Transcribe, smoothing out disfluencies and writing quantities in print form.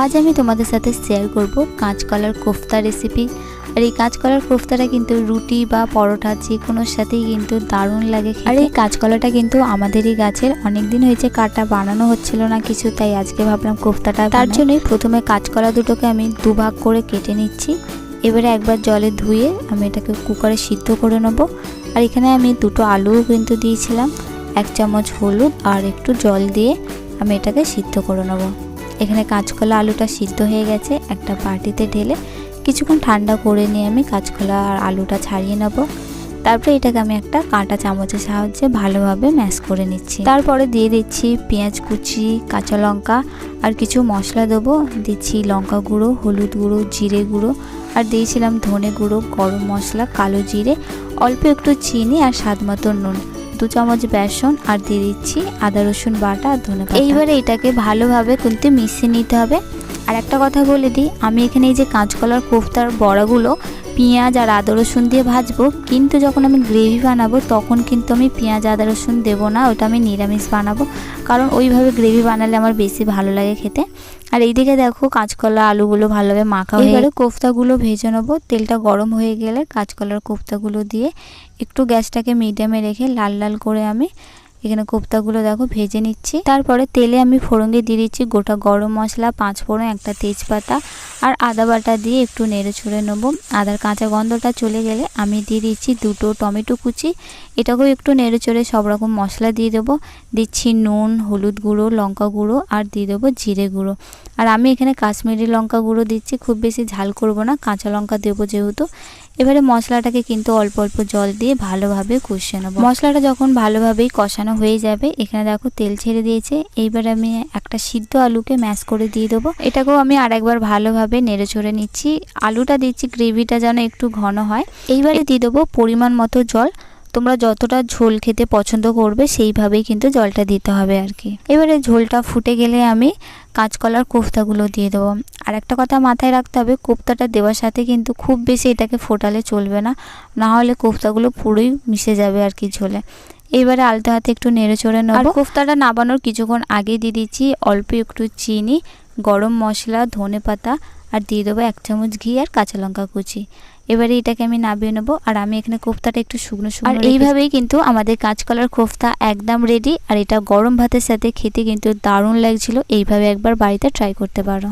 आज আমি তোমাদের সাথে শেয়ার করব কাঁচকলার কোফতা রেসিপি। আর এই কাঁচকলার কোফতাটা কিন্তু রুটি বা পরোটা যে কোনোর সাথেই কিন্তু দারুণ লাগে। আর এই কাঁচকলাটা কিন্তু আমাদেরই গাছের, অনেক দিন হয়েছে কাটা বানানো হচ্ছিল না কিছু, তাই আজকে ভাবলাম কোফতাটা। তার জন্যই প্রথমে কাঁচকলা দুটোকে আমি দুভাগ করে কেটে নিচ্ছি। এবারে একবার জলে ধুয়ে আমি এটাকে কুকারে সিদ্ধ করে নেব। আর এখানে আমি দুটো আলুও কিন্তু দিয়েছিলাম, 1 চামচ হলুদ আর একটু জল দিয়ে আমি এটাকে সিদ্ধ করে নেব। এখানে কাঁচকলা আলুটা সিদ্ধ হয়ে গেছে, একটা বাটিতে ঢেলে কিছুক্ষণ ঠান্ডা করে নিয়ে আমি কাঁচকলা আর আলুটা ছাড়িয়ে নেব। তারপরে এটাকে আমি একটা কাঁটা চামচের সাহায্যে ভালোভাবে ম্যাশ করে নিচ্ছি। তারপরে দিয়ে দিচ্ছি পেঁয়াজ কুচি, কাঁচা লঙ্কা আর কিছু মশলা দেবো। দিচ্ছি লঙ্কা গুঁড়ো, হলুদ গুঁড়ো, জিরে গুঁড়ো আর দিয়েছিলাম ধনে গুঁড়ো, গরম মশলা, কালো জিরে, অল্প একটু চিনি আর স্বাদ মতো নুন, 2 চামচ বেসন আর দিয়ে দিচ্ছি আদা রসুন বাটা আর ধনেপাতা। এইবারে এটাকে ভালোভাবে কিন্তু মিশিয়ে নিতে হবে। আর একটা কথা বলে দিই, আমি এখানে এই যে কাঁচকলার কোফতার বড়াগুলো পেঁয়াজ আর আদা রসুন দিয়ে ভাজবো, কিন্তু যখন আমি গ্রেভি বানাবো তখন কিন্তু আমি পেঁয়াজ আদা রসুন দেবো না, ওটা আমি নিরামিষ বানাবো, কারণ ওইভাবে গ্রেভি বানালে আমার বেশি ভালো লাগে খেতে। আর এইদিকে দেখো কাঁচকলা আলুগুলো ভালোভাবে মাখা হয়ে গেলে কোফতাগুলো ভেজে নেবো। তেলটা গরম হয়ে গেলে কাঁচকলার কোফতাগুলো দিয়ে একটু গ্যাসটাকে মিডিয়ামে রেখে লাল লাল করে আমি এখানে কোফতাগুলো দেখো ভেজে নিচ্ছি। তারপরে তেলে আমি ফোড়নে দিয়ে দিচ্ছি গোটা গরম মশলা, 5 ফোড়ন, একটা তেজপাতা আর আদা বাটা দিয়ে একটু নেড়ে ছড়ে নেবো। আদার কাঁচা গন্ধটা চলে গেলে আমি দিয়ে দিচ্ছি 2টো টমেটো কুচি, এটাকেও একটু নেড়ে চড়ে সব রকম মশলা দিয়ে দেবো। দিচ্ছি নুন, হলুদ গুঁড়ো, লঙ্কা গুঁড়ো আর দিয়ে দেবো জিরে গুঁড়ো। আর আমি এখানে কাশ্মীরি লঙ্কা গুঁড়ো দিচ্ছি, খুব বেশি ঝাল করব না, কাঁচা লঙ্কা দেবো যেহেতু। এবারে মশলাটাকে কিন্তু অল্প অল্প জল দিয়ে ভালোভাবে কষিয়ে নেবো। মশলাটা যখন ভালোভাবেই কষানো হয়ে যাবে, এখানে দেখো তেল ছেড়ে দিয়েছে। এইবার আমি একটা সিদ্ধ আলুকে ম্যাশ করে দিয়ে দেবো। এটাকেও আমি আরেকবার ভালোভাবে নেড়ে চড়ে নিচ্ছি। আলুটা দিচ্ছি গ্রেভিটা যেন একটু ঘন হয়। এইবারে দিয়ে দেবো পরিমাণ মতো জল। তোমরা যতটা ঝোল খেতে পছন্দ করবে সেইভাবেই কিন্তু জলটা দিতে হবে আর কি। এবারে ঝোলটা ফুটে গেলে আমি কাঁচকলার কোফতাগুলো দিয়ে দেবো। আর একটা কথা মাথায় রাখতে হবে, কোফতাটা দেওয়ার সাথে কিন্তু খুব বেশি এটাকে ফোটালে চলবে না, না হলে কোফতাগুলো পুরোই মিশে যাবে আর কি ঝোলে। এইবারে আলতো হাতে একটু নেড়ে চড়ে নেবো। আর কোফতাটা নামানোর কিছুক্ষণ আগে দিয়ে দিচ্ছি অল্প একটু চিনি, গরম মশলা, ধনেপাতা আর দিয়ে দেবো 1 চামচ ঘি আর কাঁচা লঙ্কা কুচি। এবারে এটাকে আমি নামিয়ে নেবো। আর আমি এখানে কোফতাটা একটু শুকনো শুকনো, আর এইভাবেই কিন্তু আমাদের কাঁচকলার কোফতা একদম রেডি। আর এটা গরম ভাতের সাথে খেতে কিন্তু দারুণ লাগছিল। এইভাবে একবার বাড়িতে ট্রাই করতে পারো।